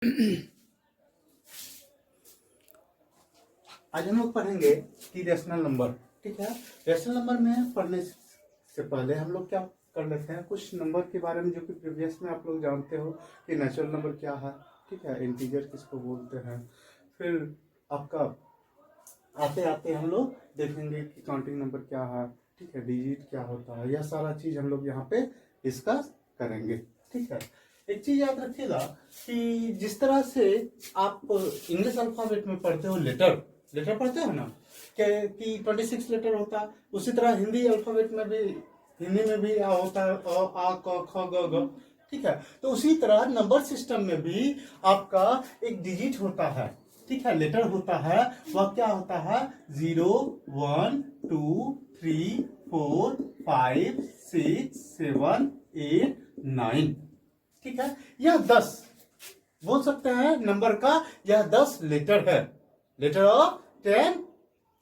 आज हम लोग पढ़ेंगे कि रेशनल नंबर। ठीक है, रेशनल नंबर में पढ़ने से पहले हम लोग क्या कर लेते हैं, कुछ नंबर के बारे में जो कि प्रीवियस में आप लोग जानते हो कि नेचुरल नंबर क्या है। ठीक है, इंटीजर किसको बोलते हैं। फिर आपका आते आते हम लोग देखेंगे कि काउंटिंग नंबर क्या है। ठीक है, डिजिट क्या होता है, यह सारा चीज हम लोग यहाँ पे डिस्कस करेंगे। ठीक है, एक चीज याद रखिएगा कि जिस तरह से आप इंग्लिश अल्फाबेट में पढ़ते हो, लेटर लेटर पढ़ते हो ना कि 26 लेटर होता है, उसी तरह हिंदी अल्फाबेट में भी, हिंदी में भी होता है आ क ख ग घ। ठीक है, तो उसी तरह नंबर सिस्टम में भी आपका एक डिजिट होता है। ठीक है, लेटर होता है, वह क्या होता है 0 1 2 3 4 5 6 7 8 9। ठीक है, यह 10 बोल सकते हैं नंबर का, यह 10 लेटर है, लेटर ऑफ 10।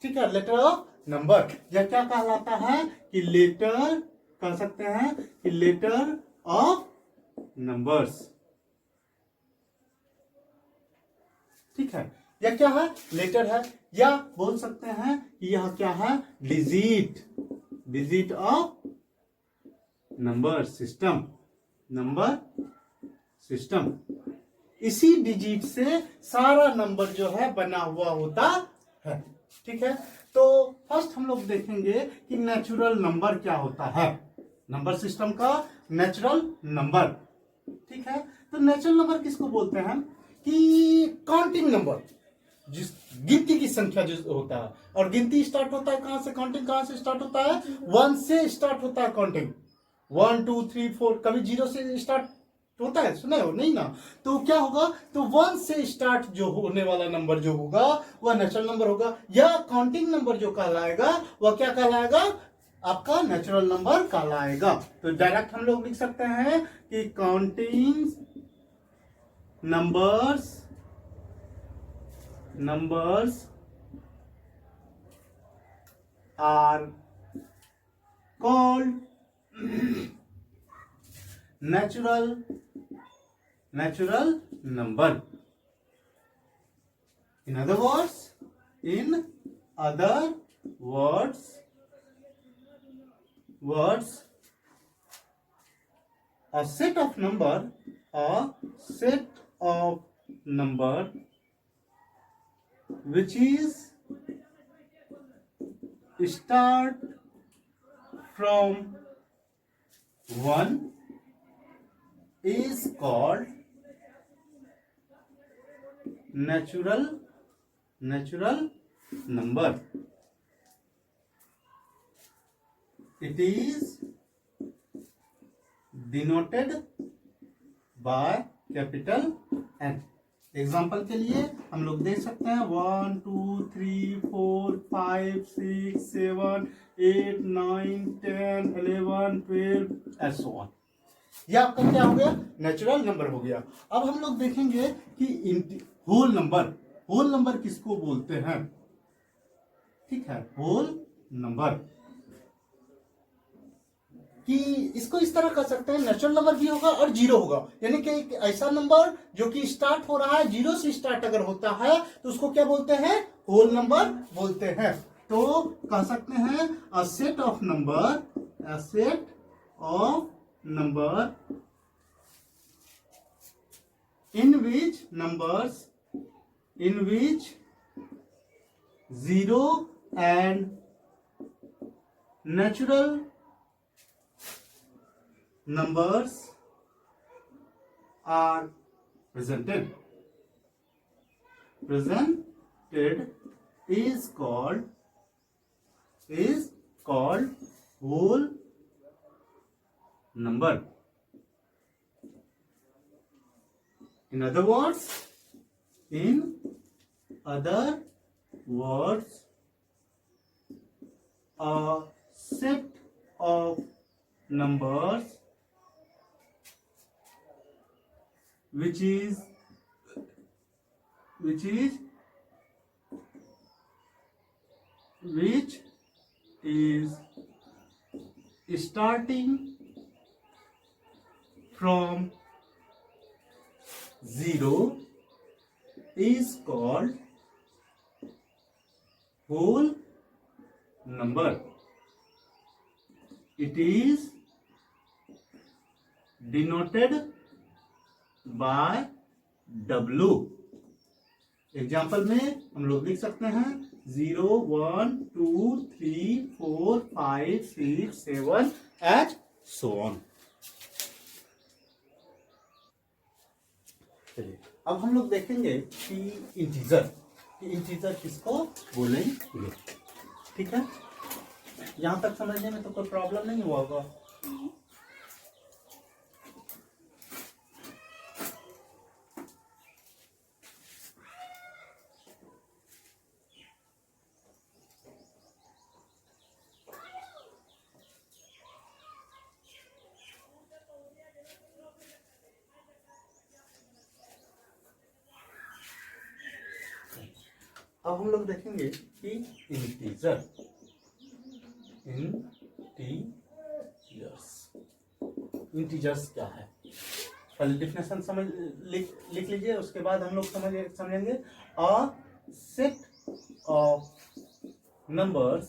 ठीक है, लेटर ऑफ नंबर, यह क्या कहलाता है कि लेटर, कह सकते हैं कि लेटर ऑफ नंबर्स। ठीक है, यह क्या है, लेटर है, या बोल सकते हैं कि यह क्या है, digit, digit of number system, number system. इसी डिजिट से सारा नंबर जो है बना हुआ होता है। ठीक है, तो फर्स्ट हम लोग देखेंगे कि नेचुरल नंबर क्या होता है, नंबर सिस्टम का नेचुरल नंबर। ठीक है, तो नेचुरल नंबर किसको बोलते हैं कि काउंटिंग नंबर, जिस गिनती की संख्या जो होता है, और गिनती स्टार्ट होता है कहां से, काउंटिंग कहां से स्टार्ट होता है, 1 से स्टार्ट होता है काउंटिंग, 1 2 3 4, कभी 0 से स्टार्ट होता है, सुने हो नहीं ना। तो क्या होगा, तो 1 से स्टार्ट जो होने वाला नंबर जो होगा वह नेचुरल नंबर होगा, या काउंटिंग नंबर जो कहलाएगा वह क्या कहलाएगा, आपका नेचुरल नंबर कहलाएगा। तो डायरेक्ट हम लोग लिख सकते हैं कि counting numbers are called natural number. In other words, a set of number which is start from 1 is called natural number. It is denoted by capital N. Example के लिए हम लोग देख सकते हैं 1 2 3 4 5 6 7 8 9 10 11 12 एंड सो ऑन। यह आपका क्या हो गया, नेचुरल नंबर हो गया। अब हम लोग देखेंगे कि होल नंबर किसको बोलते हैं। ठीक है, होल नंबर कि इसको इस तरह कर सकते हैं, नेचुरल नंबर भी होगा और जीरो होगा, यानी कि एक ऐसा नंबर जो कि स्टार्ट हो रहा है, जीरो से स्टार्ट अगर होता है तो उसको क्या बोलते हैं, होल नंबर बोलते हैं। तो कह सकते हैं a set of number in which 0 and natural numbers are presented is called whole number. In other words, a set of numbers which is starting from 0 is called whole number. It is denoted by W. Example में हम लोग लिख सकते हैं 0, 1, 2, 3, 4, 5, 6, 7 and so on. चलिए अब हम लोग देखेंगे कि इंटीजर किसको बोलेंगे. ठीक है, यहां तक समझने में तो कोई प्रॉब्लम नहीं हुआ होगा. अब हम लोग देखेंगे कि इंटीजर्स क्या है. पहले डिफिनेशन लिख लीजिए, उसके बाद हम लोग समझेंगे a set of numbers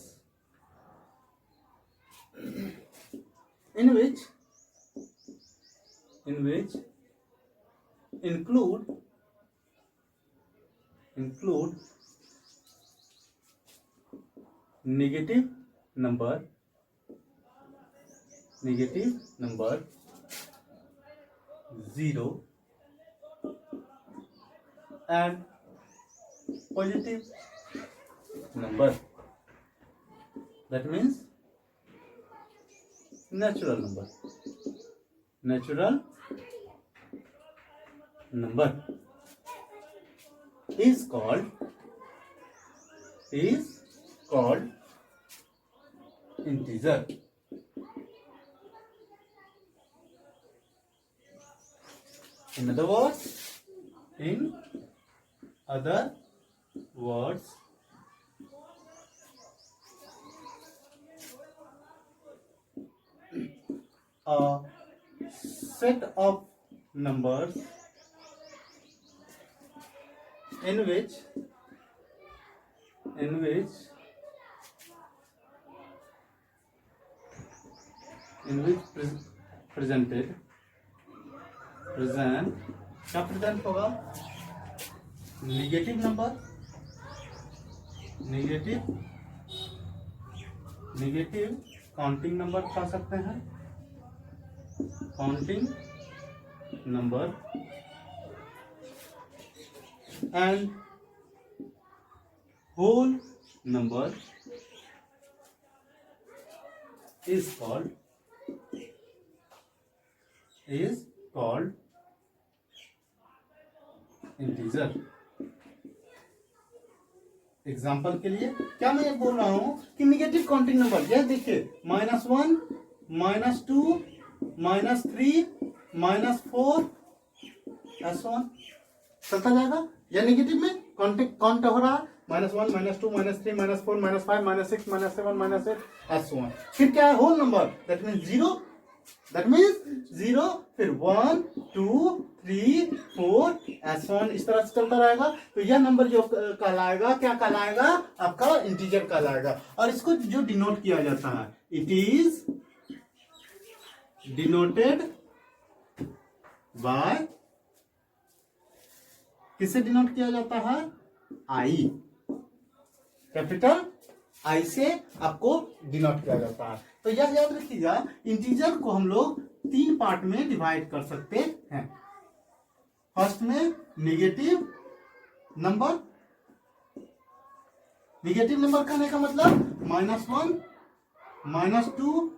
in which include negative number 0 and positive number, that means natural number is called integer. In other words, a set of numbers in which present क्या प्रेजेंट होगा. Negative counting number कह सकते हैं, counting number and whole number is called integer. Example के लिए क्या मैं ये बोल रहा हूं कि निगेटिव काउंटिंग नंबर, यह देखिए -1, -2, -3, -4 ऐसा चलता जाएगा. या नेगेटिव में काउंट हो रहा है -1, -2, -3, -4, -5, -6, -7, -8 ऐसा. फिर क्या है होल नंबर, दैट मीन्स 0, फिर 1, 2, 3, 4 ऐसा इस तरह से चलता रहेगा. तो यह नंबर जो कहलाएगा, क्या कहलाएगा, आपका इंटीजर कहलाएगा. और इसको जो डिनोट किया जाता है, इट इज डिनोटेड बाय, किससे डिनोट किया जाता है, आई, कैपिटल आई से आपको डिनोट किया जाता है. तो यह याद रखिएगा, इंटीजर को हम लोग 3 पार्ट में डिवाइड कर सकते हैं. फर्स्ट में नेगेटिव नंबर कहने का मतलब -1, -2,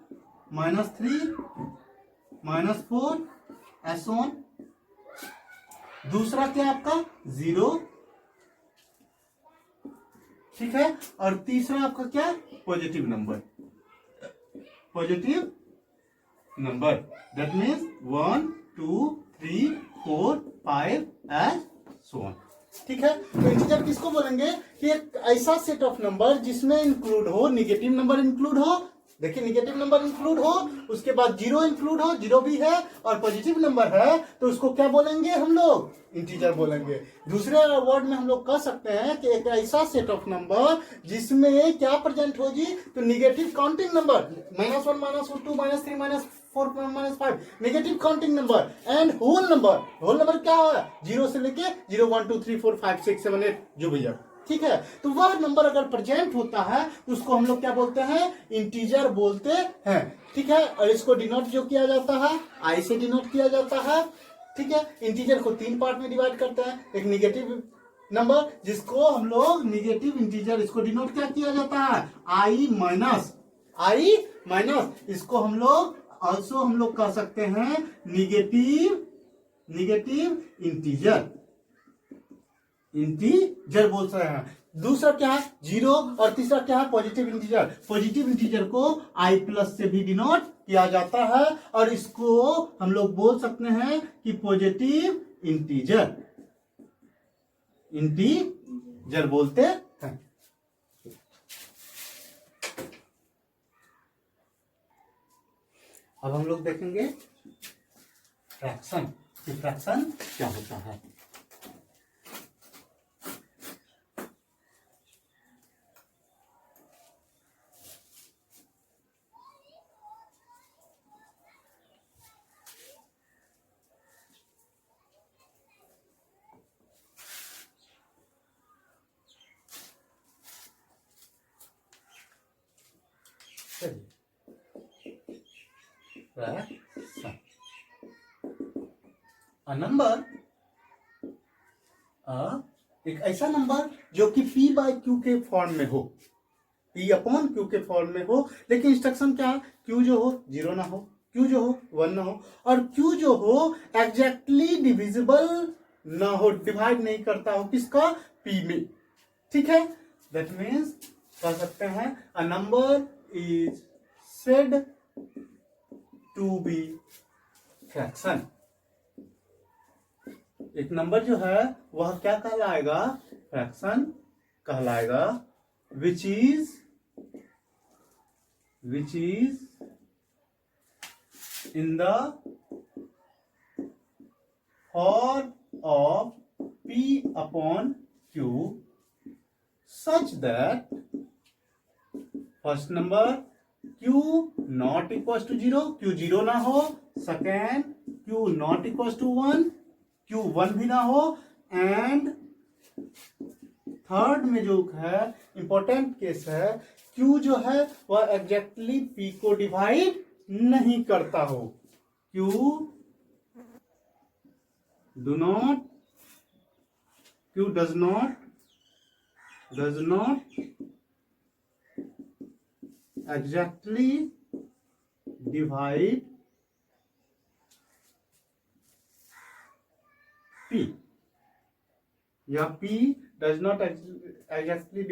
-3, -4 ऐसा. दूसरा क्या आपका 0, ठीक है. और तीसरा आपका क्या, positive number, that means 1, 2, 3, 4, 5 and so on. ठीक है. तो इंटीजर किसको बोलेंगे कि एक ऐसा सेट ऑफ नंबर जिसमें इंक्लूड हो, नेगेटिव नंबर इंक्लूड हो, देखिए निगेटिव नंबर इंक्लूड हो, उसके बाद जीरो इंक्लूड हो, जीरो भी है और पॉजिटिव नंबर है तो उसको क्या बोलेंगे हम लोग, इंटीजर बोलेंगे। दूसरे वर्ड में हम लोग कह सकते हैं कि एक ऐसा सेट ऑफ नंबर जिसमें क्या प्रेजेंट हो जी, तो negative counting number, -1 -2 -3 -4 -5 negative counting number and whole number. Whole number क्या है, जीरो से लेके 0 1 2 3 4 5 6 7 8 जो भैया, ठीक है। तो वह नंबर अगर प्रेजेंट होता है तो उसको हम लोग क्या बोलते हैं, इंटीजर बोलते हैं, ठीक है। और इसको डिनोट जो किया जाता है आई से डिनोट किया जाता है, ठीक है। इंटीजर को तीन पार्ट में डिवाइड करते हैं, एक निगेटिव नंबर जिसको हम लोग निगेटिव इंटीजर, इसको डिनोट क्या किया जाता है, आई माइनस, इसको हम लोग ऑल्सो हम लोग कह सकते हैं निगेटिव इंटीजर बोल सकते हैं। दूसरा क्या है, जीरो, और तीसरा क्या है, पॉजिटिव इंटीजर। पॉजिटिव इंटीजर को आई प्लस से भी डिनोट किया जाता है और इसको हम लोग बोल सकते हैं कि पॉजिटिव इंटीजर बोलते हैं। अब हम लोग देखेंगे फ्रैक्शन, कि फ्रैक्शन क्या होता है। फ्रैक्शन, अ नंबर, एक ऐसा नंबर जो कि P बाय Q के फॉर्म में हो, P अपॉन Q के फॉर्म में हो, लेकिन इंस्ट्रक्शन क्या, Q जो हो जीरो ना हो, Q जो हो 1 ना हो, और Q जो हो एग्जैक्टली डिविजिबल ना हो, डिवाइड नहीं करता हो किसका, P में, ठीक है। दैट मीन्स कह सकते हैं a number is said to be fraction. एक नंबर जो है वह क्या कहलाएगा, फ्रैक्शन कहलाएगा, which is in the form of P upon Q such that first number Q not equal to zero, Q zero ना हो, second Q not equal to 1, Q 1 भी ना हो, एंड थर्ड में जो है इंपॉर्टेंट केस है, Q जो है वह एग्जैक्टली P को डिवाइड नहीं करता हो, Q does not exactly divide P, या P does not exactly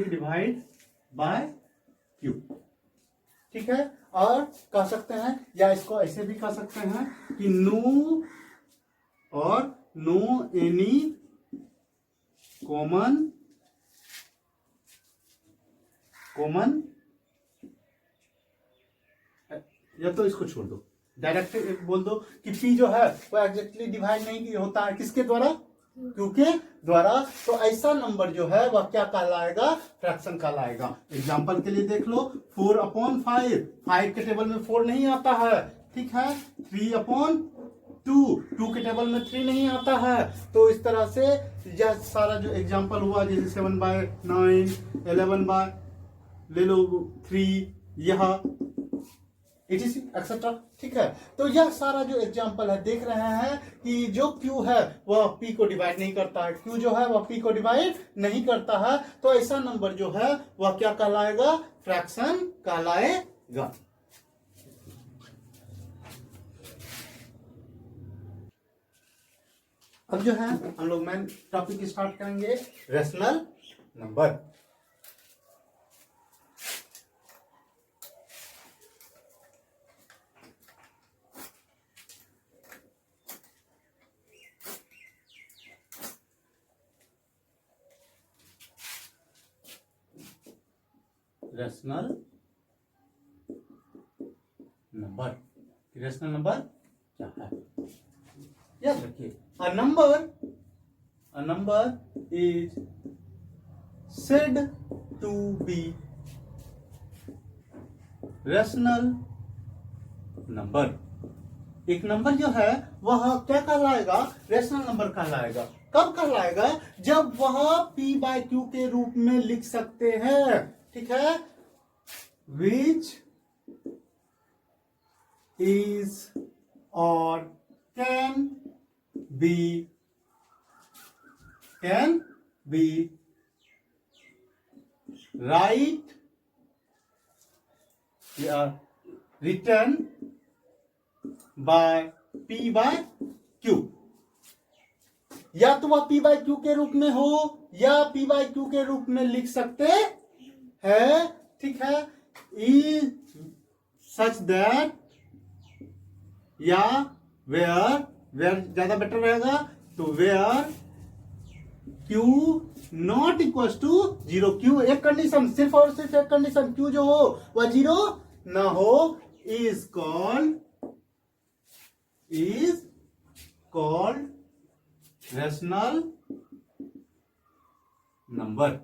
divide by Q, ठीक है। और कह सकते हैं, या इसको ऐसे भी कह सकते हैं कि नो एनी कॉमन या तो इसको छोड़ दो, डायरेक्ट बोल दो कि P जो है वो एग्जैक्टली डिवाइड नहीं होता है किसके द्वारा, Q के द्वारा। तो ऐसा नंबर जो है वह क्या कहलाएगा, फ्रैक्शन कहलाएगा। एग्जांपल के लिए देख लो, 4 अपॉन 5, 5 के टेबल में 4 नहीं आता है, ठीक है। 3 अपॉन 2 के टेबल में 3 नहीं आता है। तो इस तरह से यह सारा जो एग्जांपल हुआ, जैसे 7 बाय 9, 11 बाय ले लो 3, यह एक्सेट्रा, ठीक है। तो यह सारा जो एग्जांपल है देख रहे हैं कि जो Q है वह P को डिवाइड नहीं करता है, Q जो है वह P को डिवाइड नहीं करता है। तो ऐसा नंबर जो है वह क्या कहलाएगा, फ्रैक्शन कहलाएगा। अब जो है हम लोग मेन टॉपिक स्टार्ट करेंगे, rational number. Rational number. Rational number क्या है, याद रखिए, अ number is said to be rational number. एक नंबर जो है वह क्या कहलाएगा, रेशनल नंबर कहलाएगा। कब कहलाएगा, जब वह p बाय क्यू के रूप में लिख सकते हैं, ठीक है, विच इज और कैन बी राइट या written by p by Q. या तो वह p बाय क्यू के रूप में हो या p बाय क्यू के रूप में लिख सकते हैं, ठीक है। इज सच दैट या वेयर ज्यादा बेटर रहेगा, तो where Q not equal to zero. Q एक कंडीशन, सिर्फ और सिर्फ एक कंडीशन, क्यू जो हो वह जीरो ना हो, इज कॉल्ड रेशनल नंबर।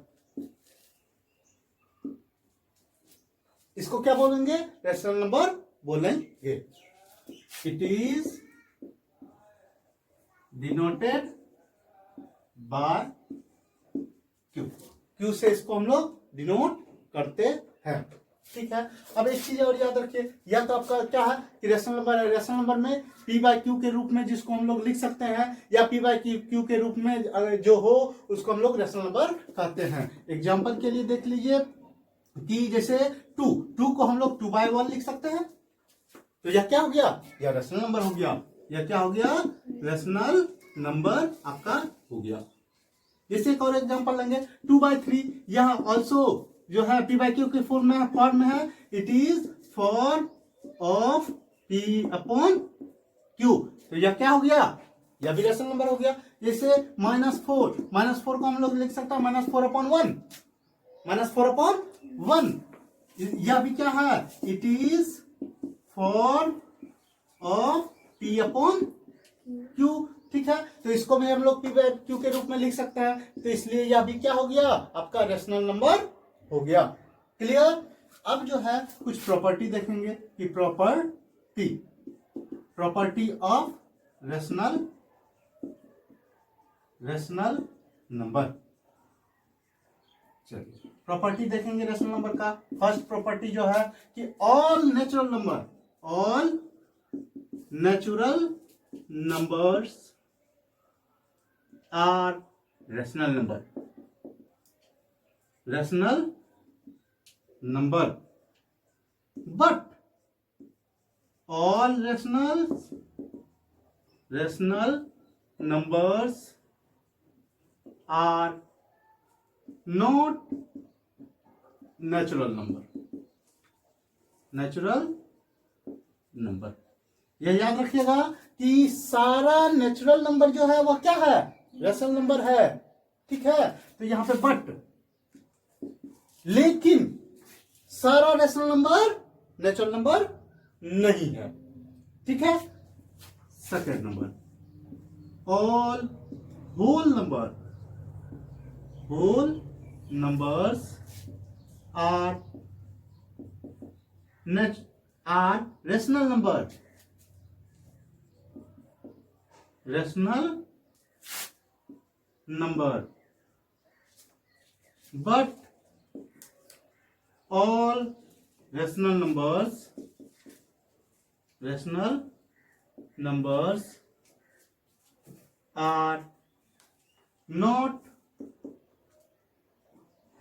इसको क्या बोलेंगे, रेशनल नंबर बोलेंगे। It is denoted by Q. Q से इसको हम लोग डिनोट करते हैं, ठीक है। अब एक चीज और याद रखिए, या तो आपका क्या है कि रेशनल नंबर है, रेशनल नंबर में p बाय क्यू के रूप में जिसको हम लोग लिख सकते हैं, या p बाय क्यू के रूप में जो हो उसको हम लोग रेशनल नंबर कहते हैं। एग्जांपल के लिए देख लीजिए कि जैसे 2 को हम लोग 2 बाय 1 लिख सकते हैं, तो यह क्या हो गया, यह रेशनल नंबर हो गया। यह क्या हो गया, रेशनल नंबर आपका हो गया। जैसे एक और एग्जांपल लेंगे 2 बाय 3, यह ऑल्सो जो है p बाय क्यू के फॉर्म में है, it is form of p upon Q, तो यह क्या हो गया, यह भी रेशनल नंबर हो गया। जैसे -4 को हम लोग लिख सकते हैं -4 अपॉन 1, यह भी क्या है, it is form of p upon Q, ठीक है। तो इसको भी हम लोग p बाय क्यू के रूप में लिख सकते हैं, तो इसलिए यह भी क्या हो गया, आपका रेशनल नंबर हो गया। क्लियर। अब जो है कुछ प्रॉपर्टी देखेंगे कि प्रॉपर्टी ऑफ रेशनल नंबर। चलिए प्रॉपर्टी देखेंगे रेशनल नंबर का। फर्स्ट प्रॉपर्टी जो है कि all natural numbers are rational number, but all rational numbers are not natural number। यह याद रखिएगा कि सारा नेचुरल नंबर जो है वह क्या है, रेशनल नंबर है, ठीक है। तो यहां पे बट, लेकिन सारा रेशनल नंबर नेचुरल नंबर नहीं है, ठीक है। Second number, all whole numbers are rational number, but all rational numbers are not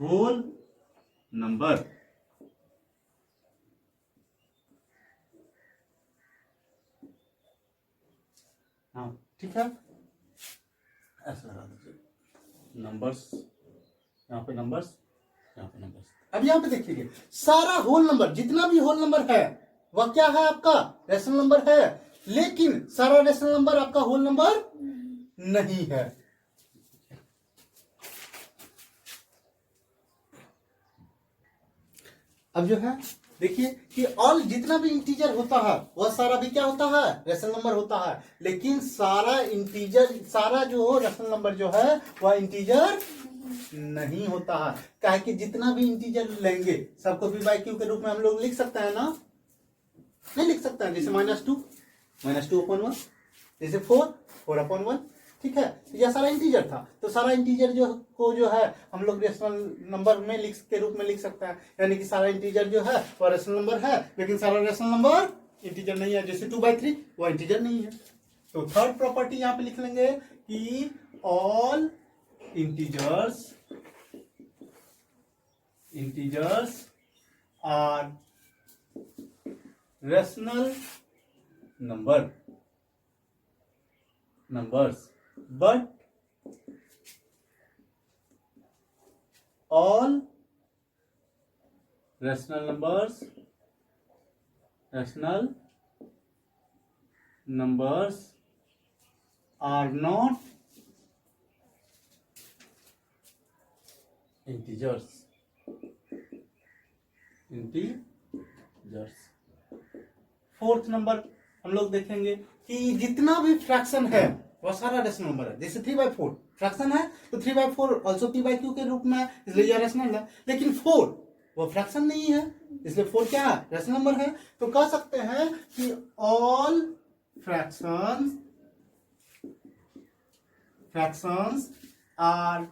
whole number। हाँ ठीक है, ऐसा लगा दीजिए नंबर्स, यहाँ पे नंबर्स, यहाँ पे नंबर्स। अब यहाँ पे देखिए सारा होल नंबर, जितना भी होल नंबर है वह क्या है, आपका रेशनल नंबर है, लेकिन सारा रेशनल नंबर आपका होल नंबर नहीं है। अब जो है देखिए कि ऑल जितना भी इंटीजर होता है वह सारा भी क्या होता है, रेशनल नंबर होता है। लेकिन सारा इंटीजर, सारा जो रेशनल नंबर जो है वह इंटीजर नहीं होता है। काहे कि जितना भी इंटीजर लेंगे सबको पी बाई क्यू के रूप में हम लोग लिख सकते हैं ना, नहीं लिख सकते हैं। जैसे -2 अपॉन 1, जैसे 4 अपॉन 1, ठीक है। तो यह सारा इंटीजर था, तो सारा इंटीजर जो है हम लोग रेशनल नंबर में के रूप में लिख सकते हैं। यानी कि सारा इंटीजर जो है वह रेशनल नंबर है, लेकिन सारा रेशनल नंबर इंटीजर नहीं है। जैसे 2/3 वह इंटीजर नहीं है। तो थर्ड प्रॉपर्टी यहाँ पे लिख लेंगे कि all integers are rational numbers but all rational numbers are not integers। Fourth number हम लोग देखेंगे कि जितना भी फ्रैक्शन है वह सारा रेशनल नंबर है। जैसे 3/4 फ्रैक्शन है, तो 3/4 ऑल्सो p/q के रूप में है, इसलिए यह रेशनल है। लेकिन 4 वो फ्रैक्शन नहीं है, इसलिए 4 क्या है, रेशनल नंबर है। तो कह सकते हैं कि ऑल फ्रैक्शंस आर